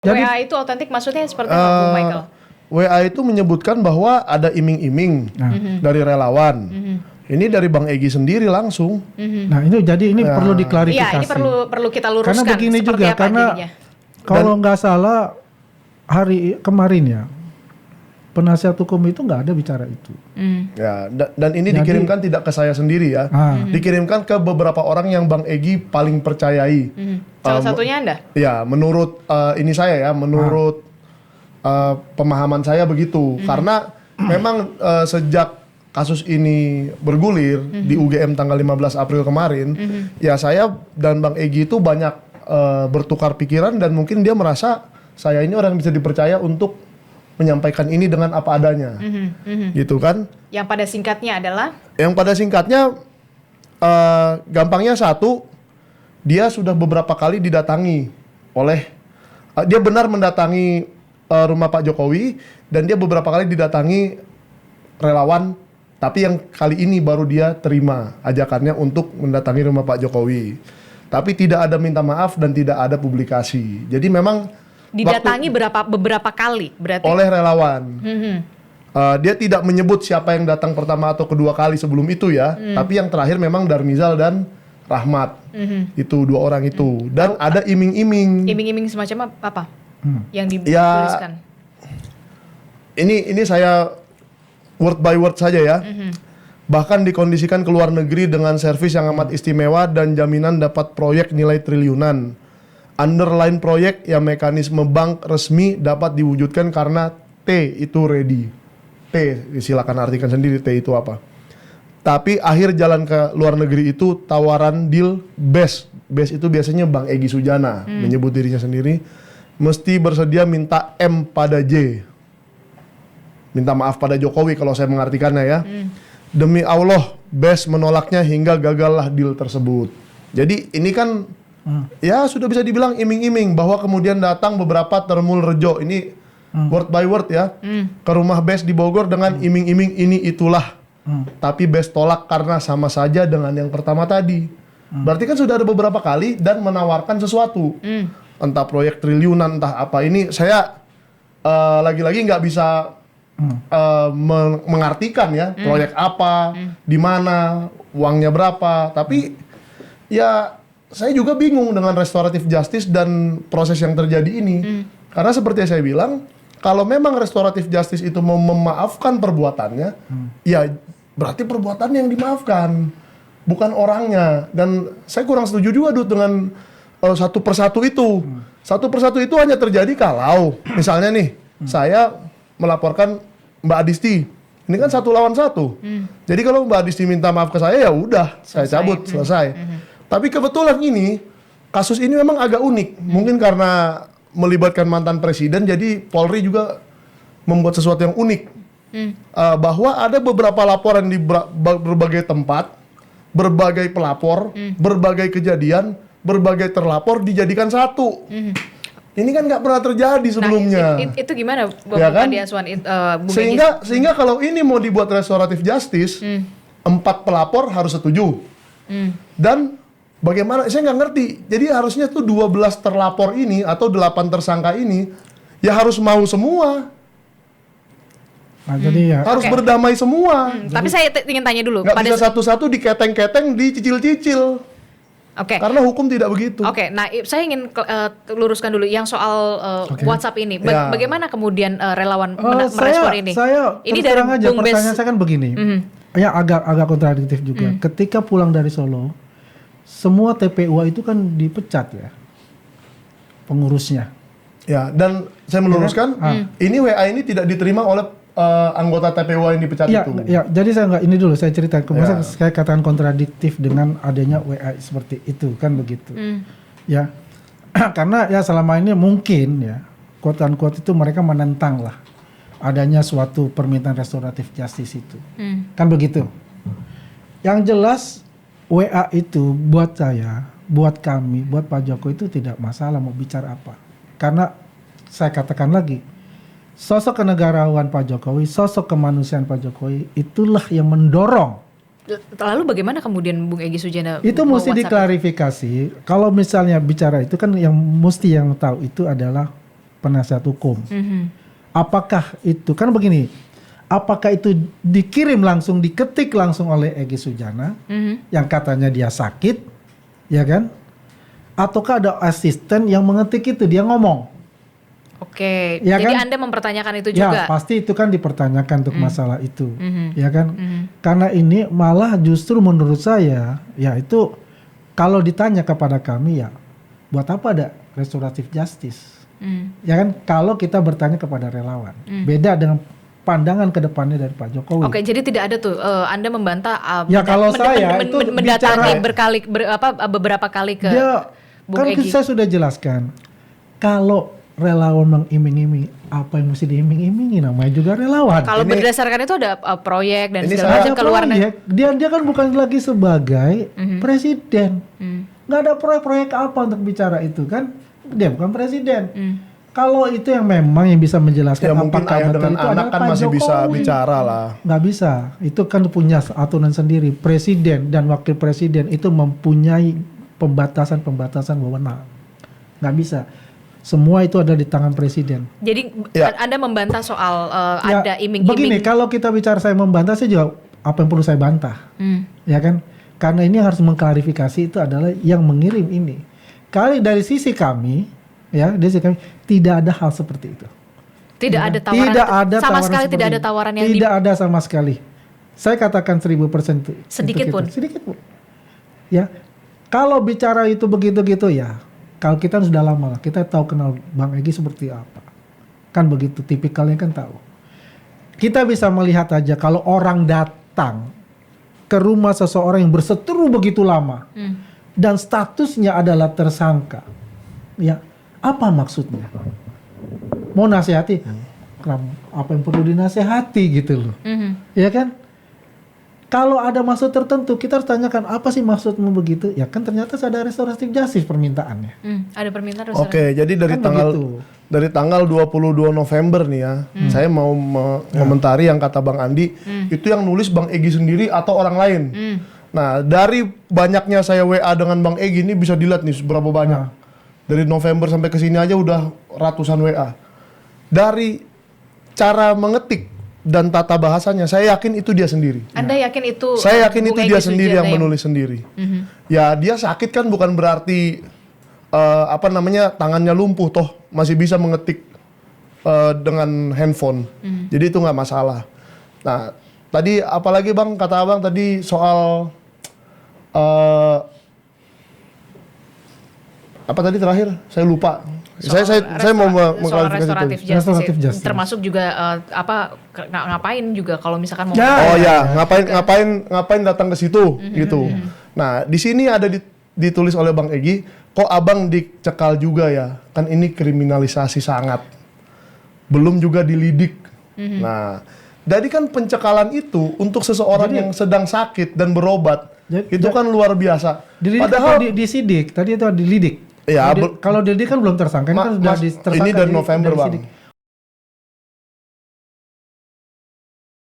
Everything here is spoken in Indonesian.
Jadi, WA itu otentik maksudnya seperti apa, Bung Michael? WA itu menyebutkan bahwa ada iming-iming dari relawan. Ini dari Bang Egy sendiri langsung. Nah ini jadi ini perlu diklarifikasi. Iya, ini perlu kita luruskan. Karena begini seperti juga, apa karena jadinya. kalau nggak salah hari kemarin ya, penasihat hukum itu nggak ada bicara itu. Ya, dan ini dikirimkan tidak ke saya sendiri ya. Dikirimkan ke beberapa orang yang Bang Egy paling percayai. Salah satunya Anda? Ya, menurut ini saya ya, menurut pemahaman saya begitu. Karena memang sejak kasus ini bergulir di UGM tanggal 15 April kemarin, ya saya dan Bang Egy itu banyak bertukar pikiran dan mungkin dia merasa saya ini orang yang bisa dipercaya untuk menyampaikan ini dengan apa adanya, gitu kan? Yang pada singkatnya adalah? Yang pada singkatnya, gampangnya satu, dia sudah beberapa kali didatangi oleh, dia benar mendatangi rumah Pak Jokowi dan dia beberapa kali didatangi relawan. Tapi yang kali ini baru dia terima ajakannya untuk mendatangi rumah Pak Jokowi. Tapi tidak ada minta maaf dan tidak ada publikasi. Jadi memang didatangi beberapa kali berarti? Oleh relawan. Dia tidak menyebut siapa yang datang pertama atau kedua kali sebelum itu ya. Tapi yang terakhir memang Darmizal dan Rahmat. Itu dua orang itu. Dan ada iming-iming. Iming-iming semacam apa? Yang dituliskan? Ya, ini saya word by word saja ya. Bahkan dikondisikan ke luar negeri dengan servis yang amat istimewa dan jaminan dapat proyek nilai triliunan. Underline proyek yang mekanisme bank resmi dapat diwujudkan karena T itu ready. T, silakan artikan sendiri T itu apa. Tapi akhir jalan ke luar negeri itu tawaran deal best. Best itu biasanya Bang Egy Sujana menyebut dirinya sendiri. Mesti bersedia minta M pada J. Minta maaf pada Jokowi kalau saya mengartikannya ya. Demi Allah, Best menolaknya hingga gagallah deal tersebut. Jadi ini kan ya sudah bisa dibilang iming-iming bahwa kemudian datang beberapa termul rejo ini word by word ya ke rumah Best di Bogor dengan iming-iming ini itulah. Tapi Best tolak karena sama saja dengan yang pertama tadi. Berarti kan sudah ada beberapa kali dan menawarkan sesuatu. Entah proyek triliunan, entah apa. Ini saya lagi-lagi nggak bisa mengartikan ya proyek apa, di mana, uangnya berapa. Tapi ya saya juga bingung dengan restoratif justice dan proses yang terjadi ini. Karena seperti yang saya bilang, kalau memang restoratif justice itu mau memaafkan perbuatannya, ya berarti perbuatannya yang dimaafkan, bukan orangnya. Dan saya kurang setuju juga dengan satu persatu itu. Satu persatu itu hanya terjadi kalau misalnya nih saya melaporkan Mbak Adisti, ini kan 1 lawan 1. Jadi kalau Mbak Adisti minta maaf ke saya, ya udah, saya cabut, selesai. Tapi kebetulan ini, kasus ini memang agak unik. Mungkin karena melibatkan mantan presiden, jadi Polri juga membuat sesuatu yang unik. Bahwa ada beberapa laporan di berbagai tempat, berbagai pelapor, berbagai kejadian, berbagai terlapor dijadikan satu. Ini kan nggak pernah terjadi sebelumnya. Nah, itu gimana, Ya kan? Sehingga kalau ini mau dibuat restoratif justice, 4 pelapor harus setuju. Dan bagaimana? Saya nggak ngerti. Jadi harusnya tuh 12 terlapor ini atau 8 tersangka ini ya harus mau semua. Nah, jadi ya harus berdamai semua. Tapi saya ingin tanya dulu. Nggak bisa satu-satu diketeng-keteng, dicicil-cicil. Karena hukum tidak begitu. Nah saya ingin luruskan dulu yang soal WhatsApp ini. Bagaimana kemudian relawan merespon ini? Saya ini dari aja pertanyaan saya kan begini. Ya agak kontradiktif juga. Ketika pulang dari Solo, semua TPUA itu kan dipecat ya pengurusnya. Ya, dan saya meluruskan, ini WA ini tidak diterima oleh anggota TPUA yang dipecat itu. Ya, jadi saya nggak ini dulu saya cerita. Kemudian saya katakan kontradiktif dengan adanya WA seperti itu kan begitu. Ya, karena ya selama ini mungkin ya quote unquote itu mereka menentang lah adanya suatu permintaan restoratif justice itu, kan begitu. Yang jelas WA itu buat saya, buat kami, buat Pak Jokowi itu tidak masalah mau bicara apa. Karena saya katakan lagi, sosok kenegarawan Pak Jokowi, sosok kemanusiaan Pak Jokowi, itulah yang mendorong. Lalu bagaimana kemudian Bung Egy Sujana? Itu mesti diklarifikasi. Kalau misalnya bicara itu kan yang mesti yang tahu itu adalah penasihat hukum. Apakah itu kan begini? Apakah itu dikirim langsung, diketik langsung oleh Egy Sujana yang katanya dia sakit, ya kan? Ataukah ada asisten yang mengetik itu, dia ngomong? Oke, Ya jadi kan? Anda mempertanyakan itu Ya juga. pasti itu kan dipertanyakan untuk masalah itu, ya kan? Karena ini malah justru menurut saya, ya itu kalau ditanya kepada kami ya, buat apa ada restoratif justice? Ya kan? Kalau kita bertanya kepada relawan, beda dengan pandangan ke depannya dari Pak Jokowi. Oke, jadi tidak ada tuh Anda membantah Ya, kalau saya itu mendatangi bicara- beberapa kali ke Dia Bung kan Egy. saya sudah jelaskan, kalau relawan mengiming-imingi, apa yang mesti diiming-imingi, namanya juga relawan. Kalau berdasarkan itu ada proyek dan Ini segala saya- macam keluar negeri. dia kan bukan lagi sebagai presiden. Nggak ada proyek-proyek apa untuk bicara itu kan, dia bukan presiden. Kalau itu yang memang yang bisa menjelaskan Ya mungkin apakah ayah betul dengan itu anak adalah kan Pak masih bisa Jokowi. bicara lah. Nggak bisa, itu kan punya aturan sendiri. Presiden dan wakil presiden itu mempunyai pembatasan wewenang. Nggak bisa. Semua itu ada di tangan presiden. Jadi Ya. Anda membantah soal Ya, ada iming-iming. begini, kalau kita bicara saya membantah, saya juga apa yang perlu saya bantah, ya kan? Karena ini harus mengklarifikasi itu adalah yang mengirim ini. Kali dari sisi kami, ya, dari sisi kami tidak ada hal seperti itu. Tidak ada tawaran. Tidak ada sama tawaran sekali seperti tidak ada itu. tawaran yang tidak ada sama sekali. Saya katakan 1000% itu. Sedikit itu pun? Sedikit pun. Ya, kalau bicara itu begitu-gitu ya. Kalau kita sudah lama lah, kita tahu kenal Bang Egy seperti apa. Kan begitu, tipikalnya kan tahu. Kita bisa melihat aja kalau orang datang ke rumah seseorang yang berseteru begitu lama dan statusnya adalah tersangka. Ya, apa maksudnya? Mau nasihati? Apa yang perlu dinasihati gitu loh. Ya kan? Kalau ada maksud tertentu, kita harus tanyakan apa sih maksudmu begitu? Ya kan ternyata ada restoratif justice permintaannya. ada permintaan Oke, jadi dari Kan tanggal begitu. dari tanggal 22 November nih ya, saya mau mengomentari yang kata Bang Andi, itu yang nulis Bang Egy sendiri atau orang lain. Nah, dari banyaknya saya WA dengan Bang Egy ini bisa dilihat nih berapa banyak. Dari November sampai ke sini aja udah ratusan WA. Dari cara mengetik dan tata bahasanya, saya yakin itu dia sendiri. Anda yakin itu? Saya yakin Bung itu Egy dia sendiri Sujana yang menulis sendiri. Ya dia sakit kan bukan berarti tangannya lumpuh, toh masih bisa mengetik dengan handphone. Jadi itu nggak masalah. Nah tadi apalagi Bang kata Abang tadi soal apa tadi terakhir? Saya lupa. Saya mau mengklarifikasi restoratif itu. Restoratif justice, justice. termasuk juga ngapain juga kalau misalkan mau Oh ya, ngapain datang ke situ gitu. Nah, di sini ada ditulis oleh Bang Egy, kok Abang dicekal juga ya? Kan ini kriminalisasi sangat. Belum juga dilidik. Nah, jadi kan pencekalan itu untuk seseorang yang sedang sakit dan berobat, itu kan luar biasa. Dilidik Padahal atau disidik? Tadi itu dilidik. Ya, Kalau dilidik kan belum tersangka, ini kan sudah tersangka. ini dari jadi November, Bang. disidik.